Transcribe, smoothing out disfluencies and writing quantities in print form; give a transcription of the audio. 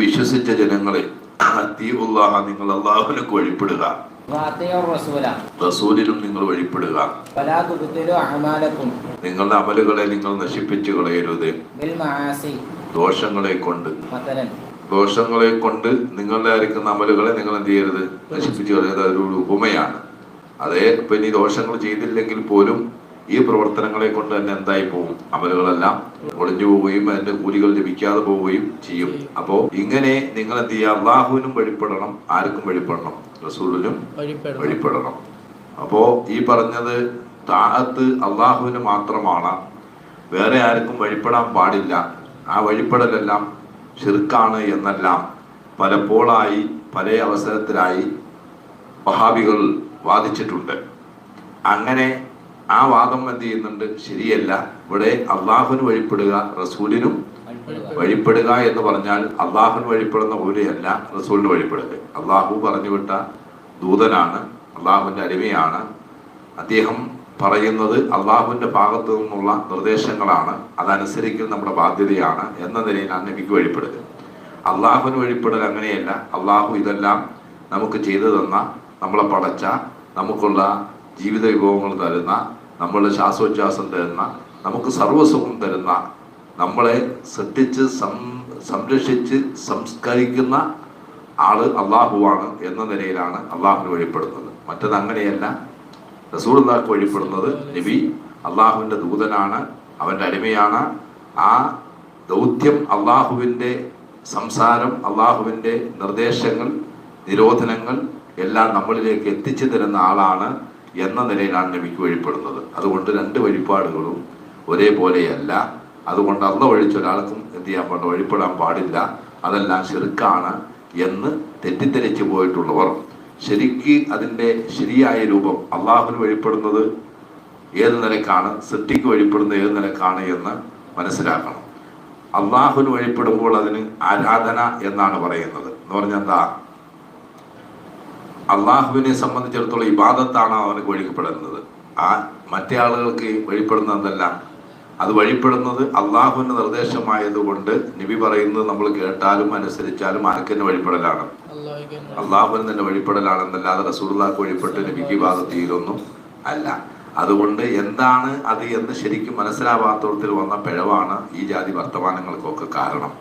വിശ്വസിച്ച ജനങ്ങളെ അത്തീഉല്ലാഹ, നിങ്ങൾ അല്ലാഹുവിലേക്ക് വഴിപ്പെടുക, റസൂലിനും നിങ്ങൾ വഴിപ്പെടുക. നിങ്ങളുടെ അമലുകളെ നിങ്ങൾ നശിപ്പിച്ചു കളയരുത് ദോഷങ്ങളെ കൊണ്ട് നിങ്ങളുടെ ആയിരിക്കുന്ന അമലുകളെ നിങ്ങൾ എന്ത് ചെയ്യരുത്, നശിപ്പിച്ചു കളയരുത്. അതൊരു ഉപമയാണ്. അതേ ഇപ്പൊ ഇനി ദോഷങ്ങൾ ചെയ്തില്ലെങ്കിൽ പോലും ഈ പ്രവർത്തനങ്ങളെ കൊണ്ട് തന്നെ എന്തായി പോകും, അമലുകളെല്ലാം ഒളിഞ്ഞു പോവുകയും അതിന്റെ കൂലികൾ ലഭിക്കാതെ പോവുകയും ചെയ്യും. അപ്പോ ഇങ്ങനെ നിങ്ങൾ എന്ത് ചെയ്യുക, അള്ളാഹുവിനും വഴിപ്പെടണം. ആർക്കും വഴിപ്പെടണം? റസൂലിനും വഴിപ്പെടണം. അപ്പോ ഈ പറഞ്ഞത് താഅത്ത് അള്ളാഹുവിന് മാത്രമാണ്, വേറെ ആർക്കും വഴിപ്പെടാൻ പാടില്ല. ആ വഴിപ്പെടലെല്ലാം ശിർക്കാണ് എന്നെല്ലാം പലപ്പോഴായി പല അവസരത്തിലായി വഹാബികൾ വാദിച്ചിട്ടുണ്ട്. അങ്ങനെ ആ വാദം എന്ത് ചെയ്യുന്നുണ്ട്, ശരിയല്ല. ഇവിടെ അള്ളാഹുവിന് വഴിപ്പെടുക, റസൂലിനും വഴിപ്പെടുക എന്ന് പറഞ്ഞാൽ അള്ളാഹുവിന് വഴിപ്പെടുന്ന പോലെയല്ല റസൂലിന് വഴിപ്പെടുക. അള്ളാഹു പറഞ്ഞുവിട്ട ദൂതനാണ്, അള്ളാഹുവിന്റെ അടിമയാണ്. അദ്ദേഹം പറയുന്നത് അള്ളാഹുവിന്റെ ഭാഗത്തു നിന്നുള്ള നിർദ്ദേശങ്ങളാണ്, അതനുസരിക്കൽ നമ്മുടെ ബാധ്യതയാണ് എന്ന നിലയിലാണ് നബിക്ക് വഴിപ്പെടുക. അള്ളാഹുവിന് വഴിപ്പെടൽ അങ്ങനെയല്ല. അള്ളാഹു ഇതെല്ലാം നമുക്ക് ചെയ്തു തന്ന, നമ്മളെ പടച്ച, നമുക്കുള്ള ജീവിത വിഭവങ്ങൾ തരുന്ന, നമ്മളുടെ ശ്വാസോച്ഛ്വാസം തരുന്ന, നമുക്ക് സർവ്വസുഖം തരുന്ന, നമ്മളെ സൃഷ്ടിച്ച് സംരക്ഷിച്ച് സംസ്കരിക്കുന്ന ആള് അള്ളാഹുവാണ് എന്ന നിലയിലാണ് അള്ളാഹുവിന് വഴിപ്പെടുന്നത്. മറ്റത് അങ്ങനെയല്ല. റസൂലുള്ളാഹിക്ക് വഴിപ്പെടുന്നത് നബി അള്ളാഹുവിന്റെ ദൂതനാണ്, അവന്റെ അടിമയാണ്. ആ ദൗത്യം, അള്ളാഹുവിന്റെ സംസാരം, അള്ളാഹുവിന്റെ നിർദ്ദേശങ്ങൾ, നിരോധനങ്ങൾ എല്ലാം നമ്മളിലേക്ക് എത്തിച്ചു തരുന്ന ആളാണ് എന്ന നിലയിലാണ് നബിക്ക് വഴിപ്പെടുന്നത്. അതുകൊണ്ട് രണ്ട് വഴിപാടുകളും ഒരേപോലെയല്ല. അതുകൊണ്ട് അള്ള വഴിച്ച ഒരാൾക്കും എന്ത് ചെയ്യാൻ പാടില്ല, വഴിപ്പെടാൻ പാടില്ല. അതെല്ലാം ശിർക്കാണ് എന്ന് തെറ്റിദ്ധരിച്ചു പോയിട്ടുള്ളവർ ശരിക്ക് അതിൻ്റെ ശരിയായ രൂപം, അള്ളാഹുവിന് വഴിപ്പെടുന്നത് ഏത് നിലക്കാണ്, സൃഷ്ടിക്ക് വഴിപ്പെടുന്നത് ഏത് നിലക്കാണ് എന്ന് മനസ്സിലാക്കണം. അള്ളാഹുവിന് വഴിപ്പെടുമ്പോൾ അതിന് ആരാധന എന്നാണ് പറയുന്നത്. എന്ന് പറഞ്ഞാൽ എന്താ, അള്ളാഹുവിനെ സംബന്ധിച്ചിടത്തോളം ഇബാദത്താണ് അവന് വഴിപ്പെടുന്നത്. ആ മറ്റേ ആളുകൾക്ക് വഴിപ്പെടുന്നത് എന്തല്ല, അത് വഴിപ്പെടുന്നത് അള്ളാഹുവിന്റെ നിർദ്ദേശമായതുകൊണ്ട് നബി പറയുന്നത് നമ്മൾ കേട്ടാലും അനുസരിച്ചാലും ആർക്കെന്നെ വഴിപ്പെടലാണ്, അള്ളാഹുവിന് തന്നെ വഴിപ്പെടലാണെന്നല്ലാതെ റസൂലുള്ളാഹിക്ക് വഴിപ്പെട്ട് നബിക്ക് ഇബാദത്ത് ചെയ്തൊന്നും അല്ല. അതുകൊണ്ട് എന്താണ് അത് എന്ന് ശരിക്കും മനസ്സിലാവാത്തവത്തിൽ വന്ന പിഴവാണ് ഈ ജാതി വർത്തമാനങ്ങൾക്കൊക്കെ കാരണം.